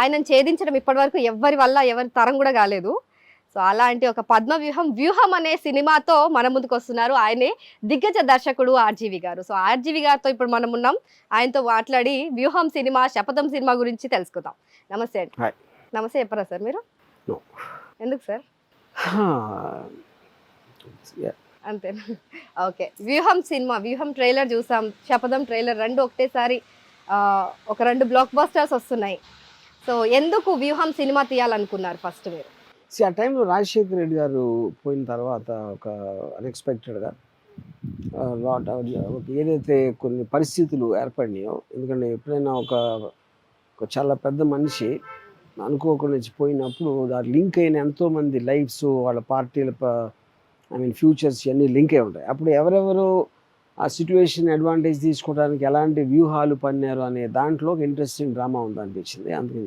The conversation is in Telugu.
ఆయనను ఛేదించడం ఇప్పటివరకు ఎవరి వల్ల ఎవరి తరం కూడా కాలేదు. సో అలాంటి ఒక పద్మ వ్యూహం అనే సినిమాతో మన ముందుకు వస్తున్నారు. ఆయనే దిగ్గజ దర్శకుడు ఆర్జీవి గారు. సో ఆర్జీవి గారితో ఇప్పుడు మనం ఉన్నాం. ఆయనతో మాట్లాడి వ్యూహం సినిమా, శపథం సినిమా గురించి తెలుసుకుందాం. నమస్తే అండి. హాయ్. నమస్తే చెప్పరా సార్ మీరు? నో. ఎందుకు సార్? Yeah. అంతేనా? ఓకే. వ్యూహం ట్రైలర్ చూసాం, శపథం ట్రైలర్ రెండు ఒకటేసారి ఒక 2 బ్లాక్ బస్టర్స్ వస్తున్నాయి. సో ఎందుకు వ్యూహం సినిమా తీయాలనుకున్నారు ఫస్ట్ మీరు? ఆ టైంలో రాజశేఖర్ రెడ్డి గారు పోయిన తర్వాత ఒక అన్ఎక్స్పెక్టెడ్గా ఏదైతే కొన్ని పరిస్థితులు ఏర్పడినాయో, ఎందుకంటే ఎప్పుడైనా ఒక చాలా పెద్ద మనిషి అనుకోకుండా పోయినప్పుడు దాని లింక్ అయిన ఎంతోమంది లైఫ్స్, వాళ్ళ పార్టీల ఫ్యూచర్స్ ఇవన్నీ లింక్ అయి ఉంటాయి. అప్పుడు ఎవరెవరు ఆ సిచ్యువేషన్ అడ్వాంటేజ్ తీసుకోవడానికి ఎలాంటి వ్యూహాలు పన్నారు అనే దాంట్లో ఒక ఇంట్రెస్టింగ్ డ్రామా ఉందనిపించింది. అందుకని